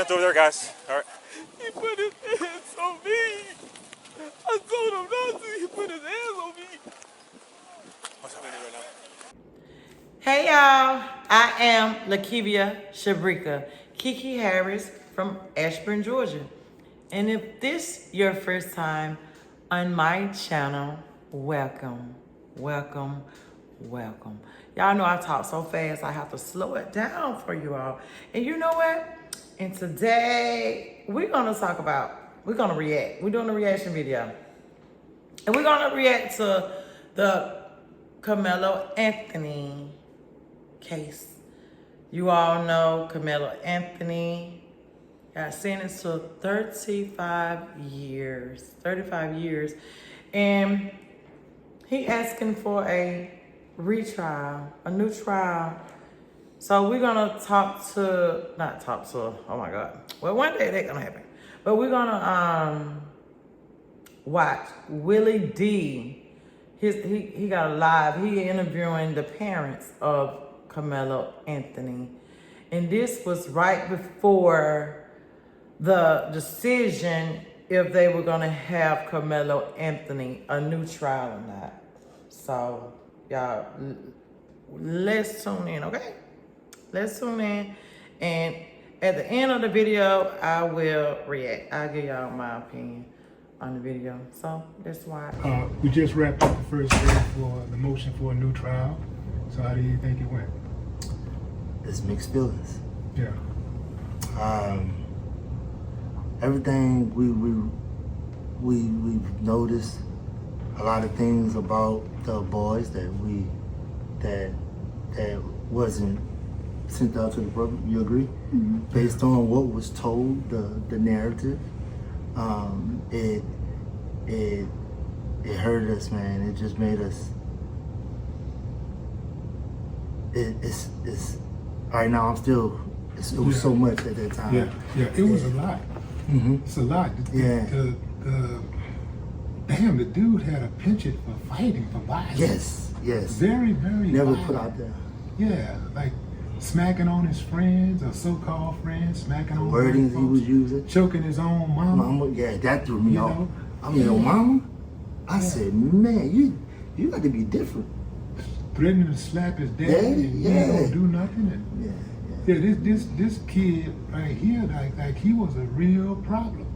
hands over there, guys. All right. He put his hands on me. I told him not to. He put his hands on me. What's happening right now? Hey y'all, I am Lakevia Shabreka, KiKi Harris from Ashburn, Georgia. And if this your first time on my channel, welcome, welcome, welcome. Y'all know I talk so fast, I have to slow it down for you all. And you know what? And today, we're gonna react. We're doing a reaction video. And we're gonna react to the Karmelo Anthony case. You all know Karmelo Anthony got sentenced to 35 years. And he asking for a retrial, a new trial. So we're gonna oh my God. Well, one day that's gonna happen. But we're gonna watch Willie D. He got a live. He interviewing the parents of Karmelo Anthony. And this was right before the decision if they were gonna have Karmelo Anthony a new trial or not. So y'all, let's tune in, okay? Let's tune in, and at the end of the video, I will react. I'll give y'all my opinion on the video. So that's why. We just wrapped up the first day for the motion for a new trial. So how do you think it went? It's mixed feelings. Yeah. Everything we've noticed, a lot of things about the boys that wasn't sent out to the public. You agree? Mm-hmm. Based on what was told, the narrative, it hurt us, man. It just made us. It's right now. I'm still. It was so much at that time. Yeah. It was a lot. Mm-hmm. It's a lot. Damn, the dude had a penchant for fighting, for violence. Yes. Very, very. Never violent. put out there. Yeah, like smacking on his friends or so-called friends, smacking on Wordings he was using. choking his own mama. Yeah, that threw me You off. know? I mean, your mama? I said, man, you got to be different. Threatening to slap his dad Daddy? and Yeah. don't do nothing. And, this kid right here, like he was a real problem.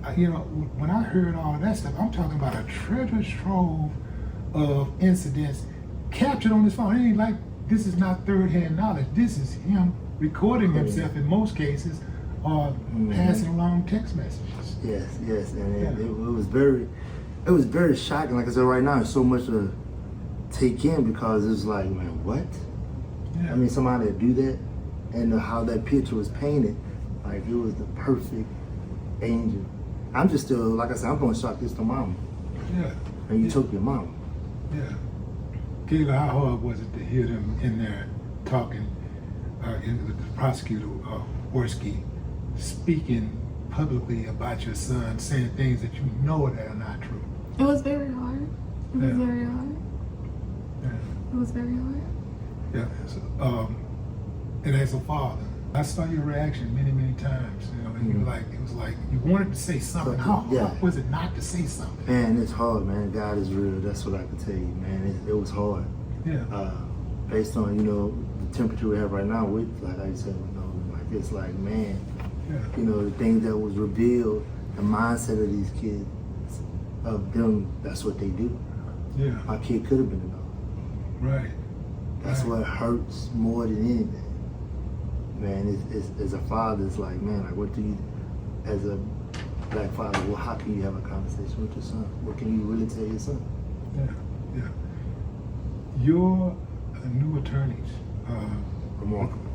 When I heard all that stuff, I'm talking about a treasure trove of incidents captured on his phone. It ain't like this is not third-hand knowledge. This is him recording himself in most cases, or passing along text messages. Yes, and it was very shocking. Like I said, right now, it's so much to take in because it's like, man, what? Yeah. I mean, somebody to do that, and how that picture was painted, like it was the perfect angel. I'm just still, like I said, I'm going to shock this to mama. Yeah. And you took your mama. Yeah. Kayla, how hard was it to hear them in there talking, the prosecutor, Worski, speaking publicly about your son, saying things that you know that are not true? It was very hard. It was very hard. Yeah. It was very hard. Yeah. So, and as a father, I saw your reaction many, many times. And it was like you wanted to say something. How hard was it not to say something? Man, it's hard, man. God is real. That's what I can tell you, man. It was hard. Yeah. Based on the temperature we have right now, with like I said, it's like, man, the things that was revealed, the mindset of these kids, of them, that's what they do. Yeah. My kid could have been enough. Right. That's what hurts more than anything. Man, as a father, it's like, man, like what do you, as a black father, well, how can you have a conversation with your son? What can you really tell your son? Yeah. Your new attorneys, Remarkable.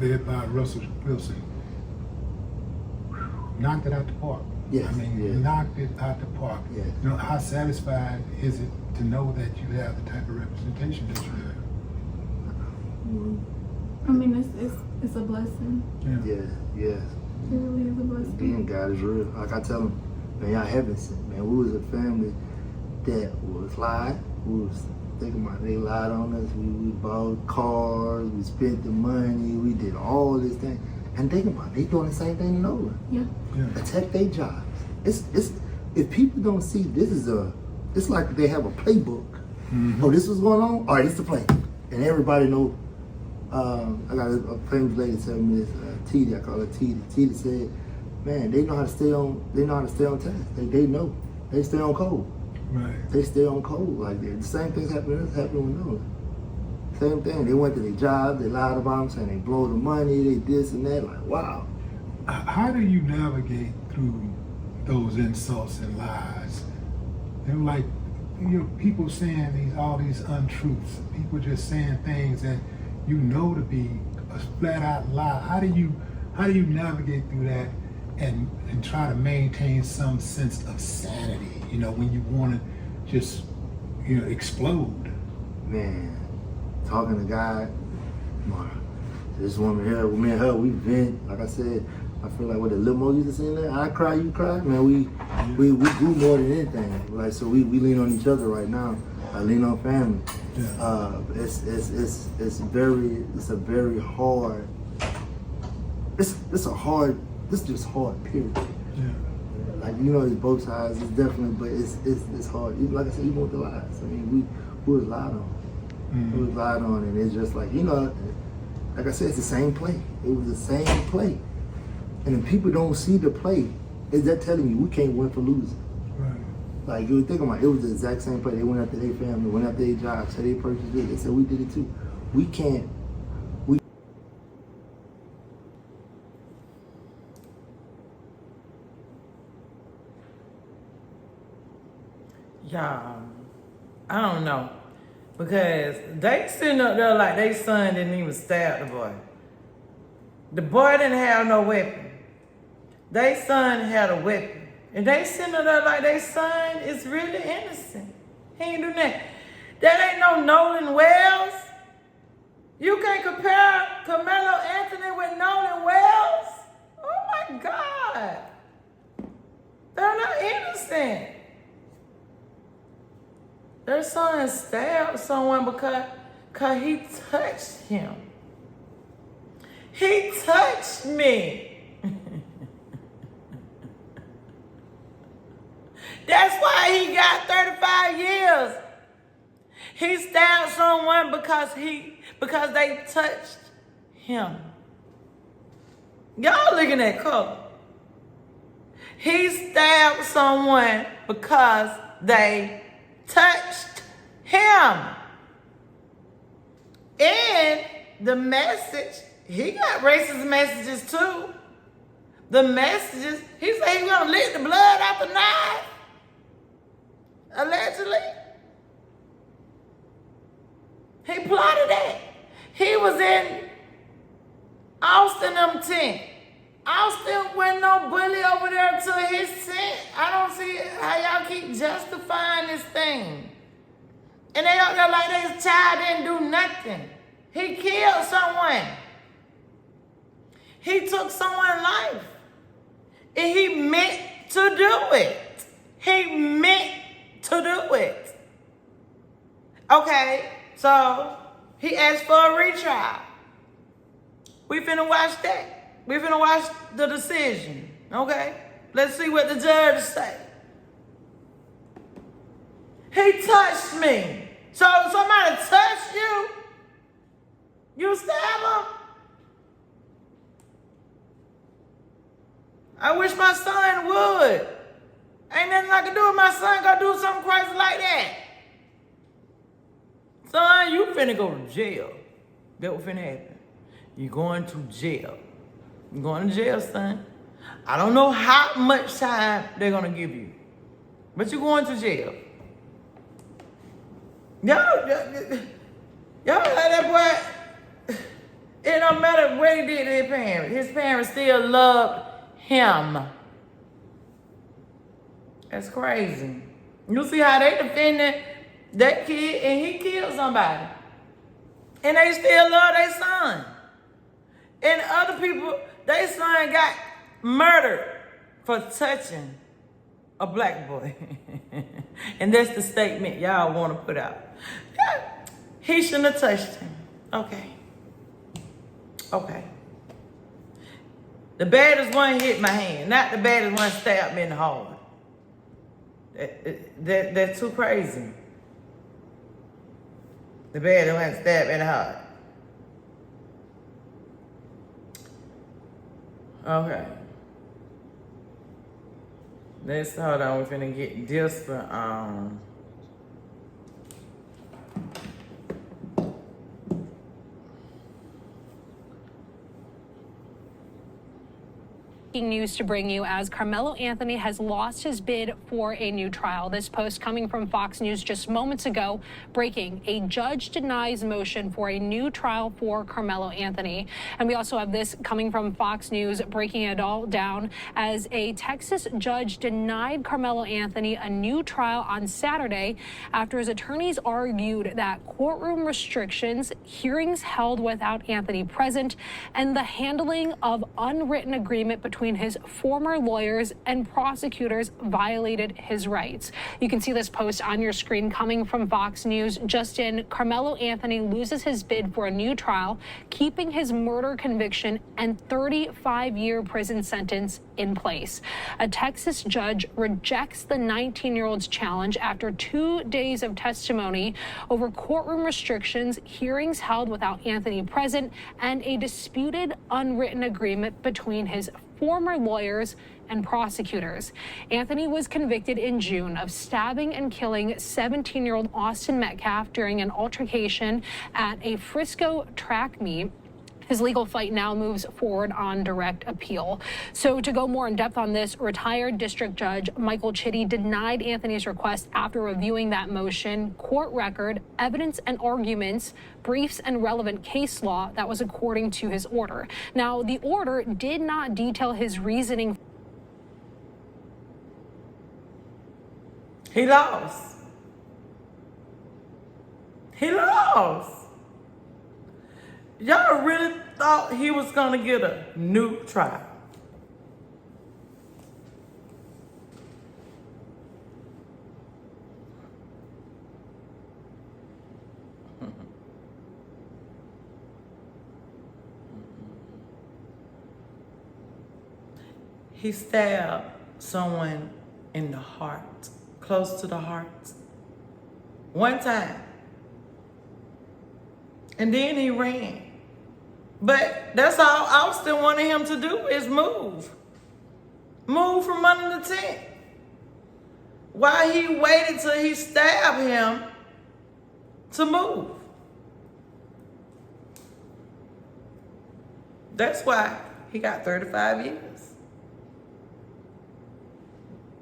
led by Russell Wilson, knocked it out the park. Yes, knocked it out the park. Yes. How satisfied is it to know that you have the type of representation that you have? I mean, it's a blessing. Yes. It really is a blessing. Being God is real. Like I tell them, man, y'all heaven sent. Man, we was a family that was lied. We was thinking about they lied on us. We bought cars. We spent the money. We did all this thing. And think about it, they doing the same thing in Nolan. Yeah. Attack their jobs. It's if people don't see this is it's like they have a playbook. Oh, this was going on? All right, this is the play. And everybody know, I got a famous lady telling me this, Titi, I call her Titi. Titi said, man, they know how to stay on task. They know. They stay on code. Right. They stay on code like that. The same thing's happening with Nolan. Same thing. They went to their job, they lied about them, saying they blow the money, they this and that. Like, wow. How do you navigate through those insults and lies? You know, like, people saying all these untruths. People just saying things that you know to be a flat out lie. How do you navigate through that and try to maintain some sense of sanity? You know, when you want to just explode. Man, talking to God, this woman here, me and her, we vent. Like I said, I feel like what the limo used to say there, I cry, you cry. Man, we do more than anything. Like, so we lean on each other right now. I lean on family. Yeah. It's a very hard. It's just hard. Period. Yeah. Like, it's both sides. It's definitely, but it's hard. Like I said, even with the lies. I mean, we was lied on. We was lied on, and it's just like, like I said, it's the same play. It was the same play. And if people don't see the play, is that telling you we can't win for losing? Right. Like, you think about it, it was the exact same play. They went after their family, went after their job, said they purchased it. They said we did it too. We can't. Y'all, I don't know. Because they sitting up there like they son didn't even stab the boy. The boy didn't have no weapon. They son had a weapon. And they sitting up there like they son is really innocent. He ain't do nothing. That ain't no Nolan Wells. You can't compare Karmelo Anthony with Nolan Wells. Oh my God. They're not innocent. Their son stabbed someone because he touched him. He touched me. That's why he got 35 years. He stabbed someone because they touched him. Y'all looking at color. He stabbed someone because they touched him. And the message, he got racist messages too. The messages, he said he was gonna lick the blood out the knife. Allegedly. He plotted that. He was in Austin tent. Austin wasn't no bully over there until his tent. I don't see how y'all keep justifying this thing. And they don't know like his child didn't do nothing. He killed someone. He took someone's life. And he meant to do it. He meant to do it. Okay, so he asked for a retrial. We finna watch that. We finna watch the decision, okay? Let's see what the judge say. He touched me. So somebody touched you, you stab him? I wish my son would. Ain't nothing I can do with my son gonna do something crazy like that. Son, you finna go to jail. That what finna happen. You going to jail. You're going to jail, son. I don't know how much time they're going to give you. But you're going to jail. Y'all had that boy. It don't matter what he did to his parents. His parents still loved him. That's crazy. You see how they defended that kid and he killed somebody. And they still love their son. And other people, their son got murdered for touching a black boy. And that's the statement y'all want to put out. He shouldn't have touched him. Okay. The baddest one hit my hand, not the baddest one stabbed me in the heart. That's too crazy. The baddest one stabbed me in the heart. Okay. Let's hold on. We're finna get this for News to bring you as Karmelo Anthony has lost his bid for a new trial. This post coming from Fox News just moments ago, breaking: a judge denies motion for a new trial for Karmelo Anthony. And we also have this coming from Fox News, breaking it all down as a Texas judge denied Karmelo Anthony a new trial on Saturday after his attorneys argued that courtroom restrictions, hearings held without Anthony present, and the handling of unwritten agreement between his former lawyers and prosecutors violated his rights. You can see this post on your screen coming from Fox News. Just in, Karmelo Anthony loses his bid for a new trial, keeping his murder conviction and 35-year prison sentence in place. A Texas judge rejects the 19-year-old's challenge after 2 days of testimony over courtroom restrictions, hearings held without Anthony present, and a disputed unwritten agreement between his former lawyers and prosecutors. Anthony was convicted in June of stabbing and killing 17-year-old Austin Metcalf during an altercation at a Frisco track meet. His legal fight now moves forward on direct appeal. So to go more in depth on this, retired district judge Michael Chitty denied Anthony's request after reviewing that motion, court record, evidence and arguments, briefs and relevant case law that was according to his order. Now, the order did not detail his reasoning. He lost. He lost. Y'all really thought he was gonna get a new trial. He stabbed someone in the heart, close to the heart, one time. And then he ran. But that's all Austin wanted him to do is move. Move from under the tent. Why he waited till he stabbed him to move. That's why he got 35 years.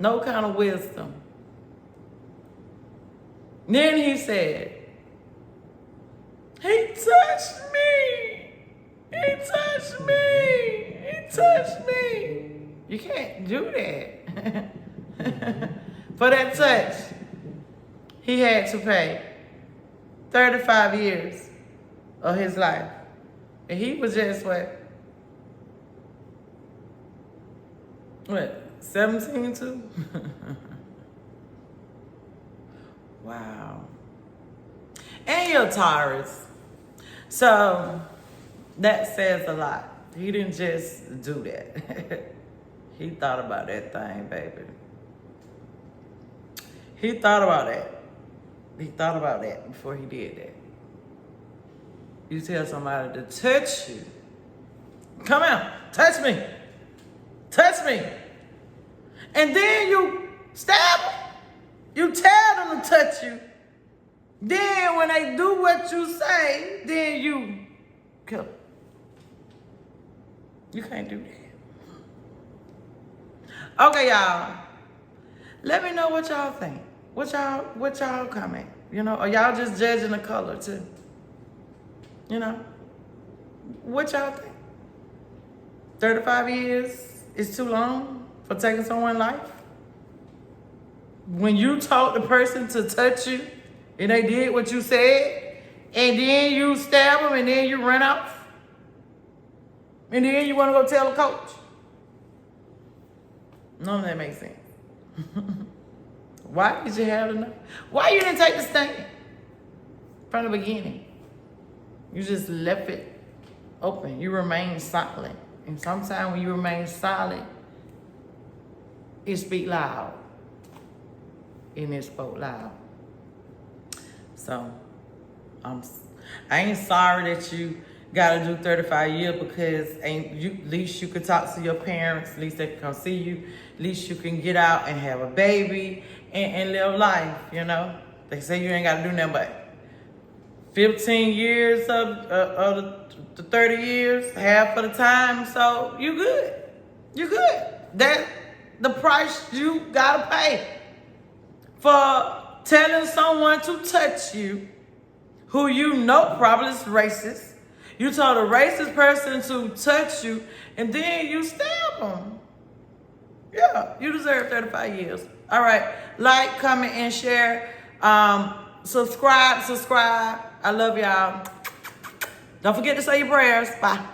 No kind of wisdom. Then he said, he touched me. He touched me. He touched me. You can't do that. For that touch, he had to pay 35 years of his life. And he was just what, 17 too? Wow. And you're a Taurus. So that says a lot. He didn't just do that. He thought about that thing, baby. He thought about that. He thought about that before he did that. You tell somebody to touch you. Come out, touch me. Touch me. And then you stab them. You tell them to touch you. Then when they do what you say, then you kill them. You can't do that. Okay, y'all. Let me know what y'all think. What y'all comment? You know, or y'all just judging the color too? You know? What y'all think? 35 years is too long for taking someone's life? When you taught the person to touch you and they did what you said, and then you stab them and then you run off, and then you want to go tell the coach. None of that makes sense. Why did you have enough? Why you didn't take the stand from the beginning? You just left it open. You remained silent And sometimes when you remain silent, it speak loud. And it spoke loud. So, I ain't sorry that you gotta do 35 years because at least you could talk to your parents, at least they can come see you, at least you can get out and have a baby and live life, you know? They say you ain't gotta do nothing but 15 years of the 30 years, half of the time, so you good. You good. That's the price you gotta pay for telling someone to touch you who you know probably is racist. You told a racist person to touch you, and then you stab them. Yeah, you deserve 35 years. All right, like, comment, and share. Subscribe. I love y'all. Don't forget to say your prayers. Bye.